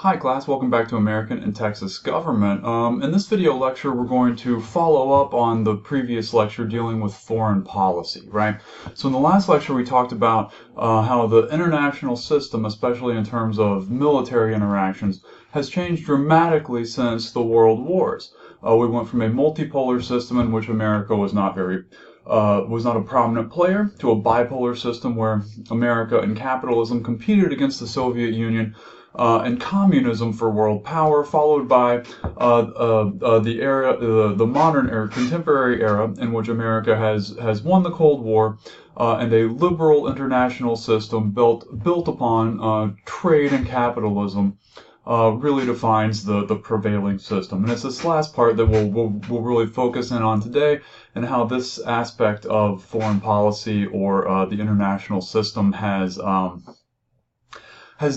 Hi class, welcome back to American and Texas Government. In this video lecture, we're going to follow up on the previous lecture dealing with foreign policy, right? So in the last lecture, we talked about how the international system, especially in terms of military interactions, has changed dramatically since the World Wars. We went from a multipolar system in which America was not a prominent player to a bipolar system where America and capitalism competed against the Soviet Union and communism for world power, followed by the modern era, contemporary era, in which America has won the Cold War, and a liberal international system built upon trade and capitalism. Really defines the prevailing system. And it's this last part that we'll really focus in on today, and how this aspect of foreign policy or the international system has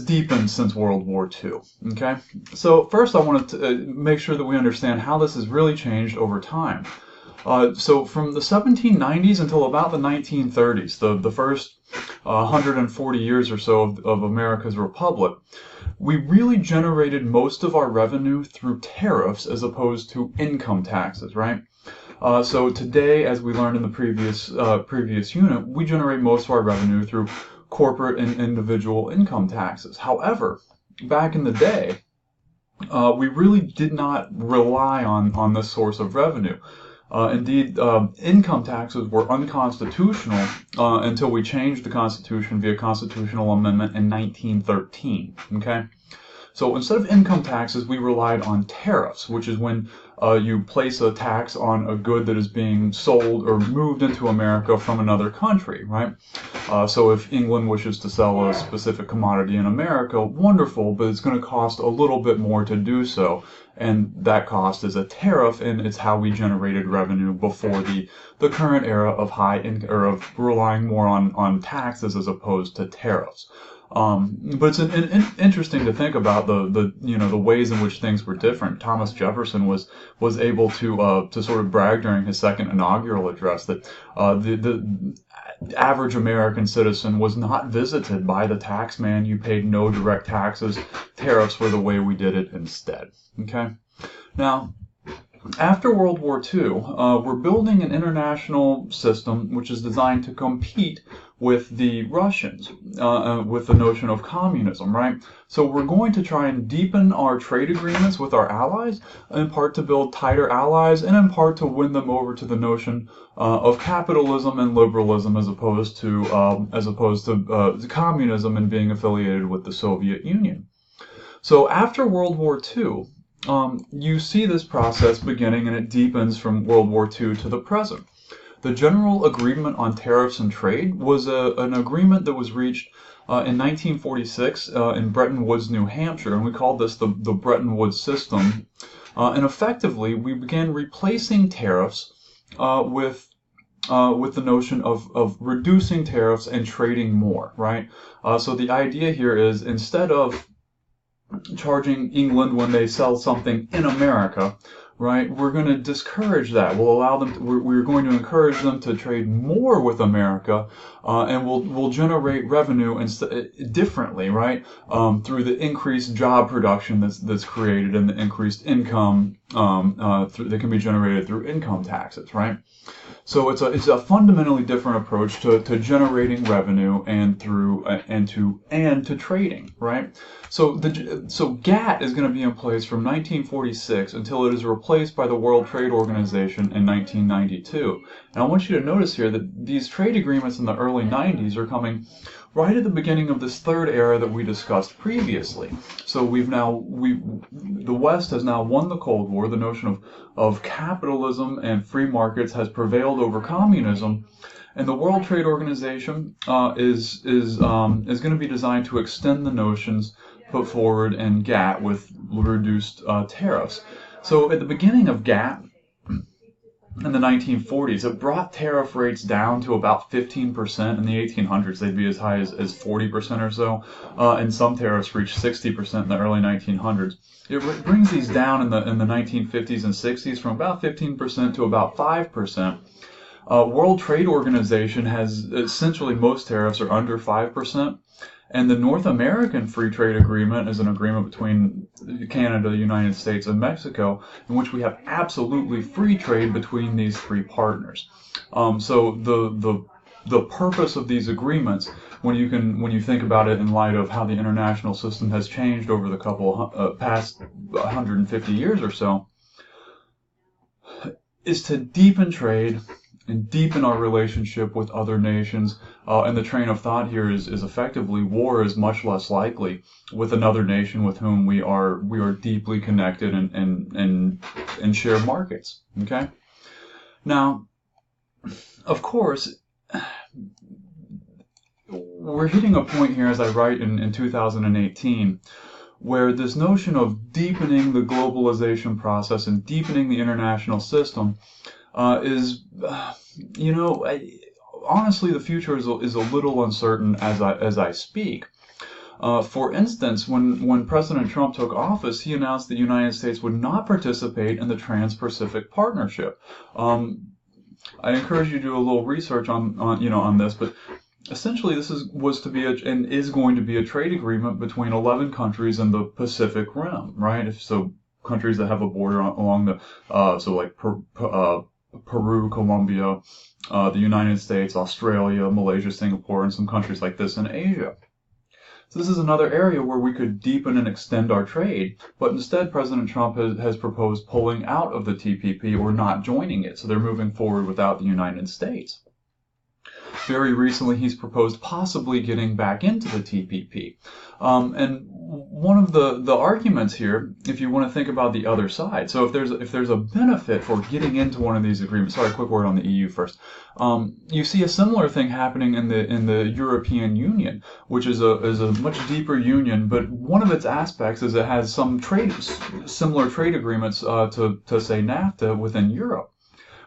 deepened since World War II. Okay, so first I wanted to make sure that we understand how this has really changed over time. So from the 1790s until about the 1930s, the first 140 years or so of America's republic, we really generated most of our revenue through tariffs as opposed to income taxes, right? So today, as we learned in the previous unit, we generate most of our revenue through corporate and individual income taxes. However, back in the day, we really did not rely on this source of revenue. Indeed, income taxes were unconstitutional until we changed the Constitution via constitutional amendment in 1913. Okay, so instead of income taxes, we relied on tariffs, which is when you place a tax on a good that is being sold or moved into America from another country, right? So if England wishes to sell a specific commodity in America, wonderful, but it's going to cost a little bit more to do so. And that cost is a tariff, and it's how we generated revenue before the current era of of relying more on taxes as opposed to tariffs. But it's interesting to think about the ways in which things were different. Thomas Jefferson was able to sort of brag during his second inaugural address that the average American citizen was not visited by the tax man. You paid no direct taxes. Tariffs were the way we did it instead. Okay, now, after World War II, we're building an international system which is designed to compete with the Russians, with the notion of communism, right? So we're going to try and deepen our trade agreements with our allies, in part to build tighter allies, and in part to win them over to the notion of capitalism and liberalism, as opposed to communism and being affiliated with the Soviet Union. So after World War II, you see this process beginning, and it deepens from World War II to the present. The General Agreement on Tariffs and Trade was an agreement that was reached in 1946 in Bretton Woods, New Hampshire, and we called this the Bretton Woods system. And effectively, we began replacing tariffs with the notion of reducing tariffs and trading more, right? So the idea here is, instead of charging England when they sell something in America, right, we're going to discourage that. We'll allow them we're going to encourage them to trade more with America, and we'll generate revenue differently, right, through the increased job production that's created, and the increased income that can be generated through income taxes, right? So it's a fundamentally different approach to generating revenue and to trading, right? So GATT is going to be in place from 1946 until it is replaced by the World Trade Organization in 1992. And I want you to notice here that these trade agreements in the early 90s are coming right at the beginning of this third era that we discussed previously. So the West has now won the Cold War. The notion of capitalism and free markets has prevailed over communism, and the World Trade Organization is going to be designed to extend the notions put forward in GATT with reduced tariffs. So at the beginning of GATT, in the 1940s, it brought tariff rates down to about 15%. In the 1800s, they'd be as high as 40% or so, and some tariffs reached 60% in the early 1900s. It brings these down in the 1950s and 60s from about 15% to about 5%. World Trade Organization has essentially most tariffs are under 5%, And the North American Free Trade Agreement is an agreement between Canada, the United States, and Mexico, in which we have absolutely free trade between these three partners. So the purpose of these agreements, when you think about it in light of how the international system has changed over the past 150 years or so, is to deepen trade and deepen our relationship with other nations. And the train of thought here is effectively war is much less likely with another nation with whom we are deeply connected and share markets. Okay. Now, of course, we're hitting a point here, as I write in 2018, where this notion of deepening the globalization process and deepening the international system is, honestly, the future is a little uncertain as I speak. For instance, when President Trump took office, he announced the United States would not participate in the Trans-Pacific Partnership. I encourage you to do a little research on this, but essentially this was to be and is going to be a trade agreement between 11 countries in the Pacific Rim, right? So countries that have a border along the Peru, Colombia, the United States, Australia, Malaysia, Singapore, and some countries like this in Asia. So this is another area where we could deepen and extend our trade, but instead President Trump has proposed pulling out of the TPP or not joining it, so they're moving forward without the United States. Very recently, he's proposed possibly getting back into the TPP. And one of the arguments here, if you want to think about the other side, so if there's a benefit for getting into one of these agreements, sorry, quick word on the EU first. You see a similar thing happening in the European Union, which is a much deeper union, but one of its aspects is it has some similar trade agreements to say NAFTA within Europe.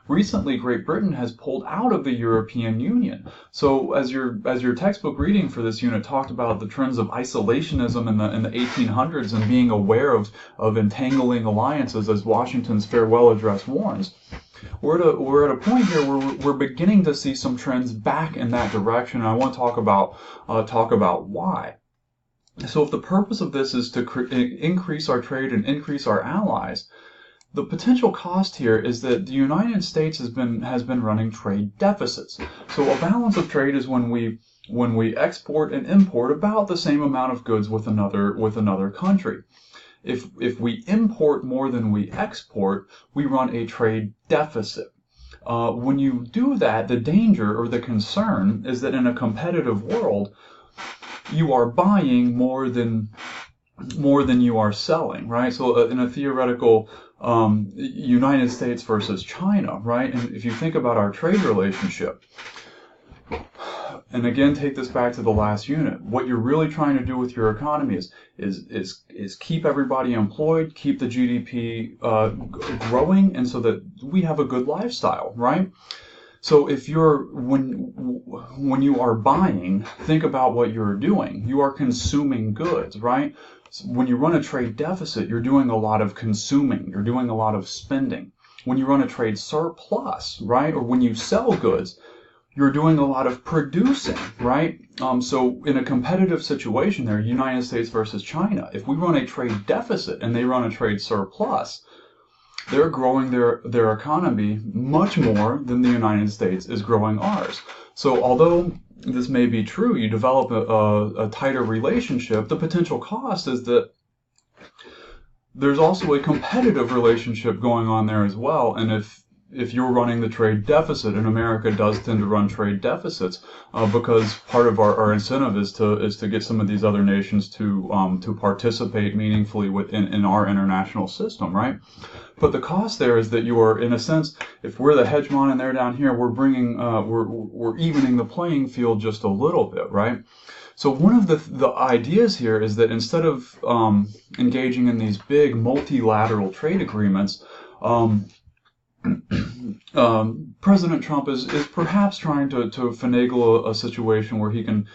Recently, Great Britain has pulled out of the European Union. So as your textbook reading for this unit talked about the trends of isolationism in the 1800s and being aware of entangling alliances, as Washington's farewell address warns, we're at a point here where we're beginning to see some trends back in that direction. And I want to talk about why. So if the purpose of this is to increase our trade and increase our allies, the potential cost here is that the United States has been running trade deficits. So a balance of trade is when we export and import about the same amount of goods with another country. If we import more than we export, we run a trade deficit. When you do that, the danger or the concern is that in a competitive world, you are buying more than you are selling, right? So in a theoretical United States versus China, right? And if you think about our trade relationship, and again, take this back to the last unit, what you're really trying to do with your economy is keep everybody employed, keep the GDP growing, and so that we have a good lifestyle, right? So if when you are buying, think about what you're doing. You are consuming goods, right? So when you run a trade deficit, you're doing a lot of consuming. You're doing a lot of spending. When you run a trade surplus, right, or when you sell goods, you're doing a lot of producing, right? So in a competitive situation there, United States versus China, if we run a trade deficit and they run a trade surplus, they're growing their economy much more than the United States is growing ours. So although this may be true, you develop a tighter relationship, the potential cost is that there's also a competitive relationship going on there as well. And if you're running the trade deficit, and America does tend to run trade deficits, because part of our incentive is to get some of these other nations to participate meaningfully in our international system, right? But the cost there is that you are, in a sense, if we're the hegemon and they're down here, we're evening the playing field just a little bit, right? So one of the ideas here is that instead of engaging in these big multilateral trade agreements, President Trump is perhaps trying to finagle a situation where he can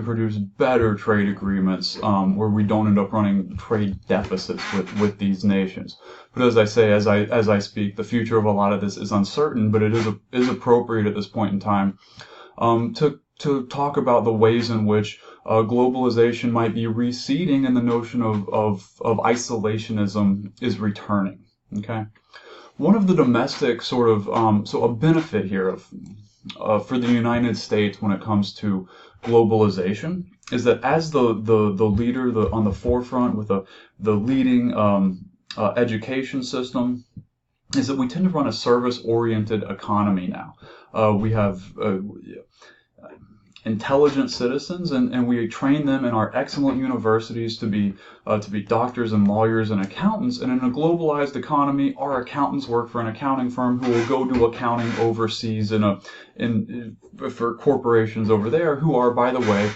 produce better trade agreements where we don't end up running trade deficits with these nations. But as I say, as I speak, the future of a lot of this is uncertain, but it is appropriate at this point in time to talk about the ways in which globalization might be receding and the notion of isolationism is returning. Okay. One of the domestic sort of, so a benefit here for the United States when it comes to globalization is that as the leader, on the forefront with the leading education system, is that we tend to run a service-oriented economy now. We have intelligent citizens, and we train them in our excellent universities to be doctors and lawyers and accountants. And in a globalized economy, our accountants work for an accounting firm who will go do accounting overseas for corporations over there who are, by the way,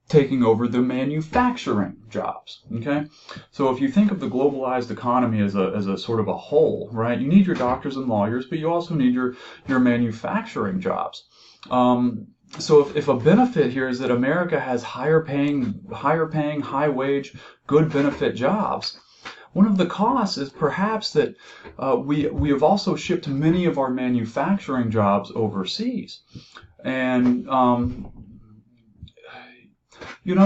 taking over the manufacturing jobs. Okay, so if you think of the globalized economy as a sort of a whole, right? You need your doctors and lawyers, but you also need your manufacturing jobs. So if a benefit here is that America has higher paying, high wage, good benefit jobs, one of the costs is perhaps that we have also shipped many of our manufacturing jobs overseas, and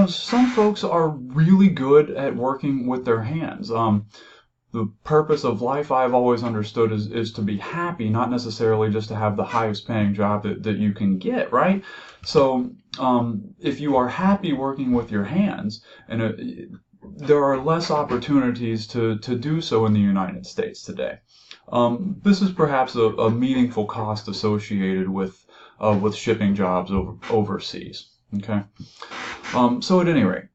some folks are really good at working with their hands. The purpose of life I've always understood is to be happy, not necessarily just to have the highest paying job that you can get, right? So if you are happy working with your hands, and there are less opportunities to do so in the United States today. This is perhaps a meaningful cost associated with shipping jobs overseas. Okay. So at any rate,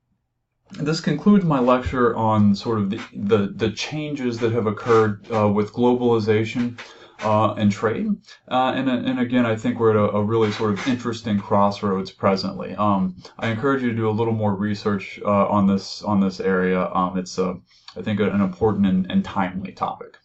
this concludes my lecture on sort of the changes that have occurred with globalization and trade. And again, I think we're at a really sort of interesting crossroads presently. I encourage you to do a little more research on this area. It's I think an important and timely topic.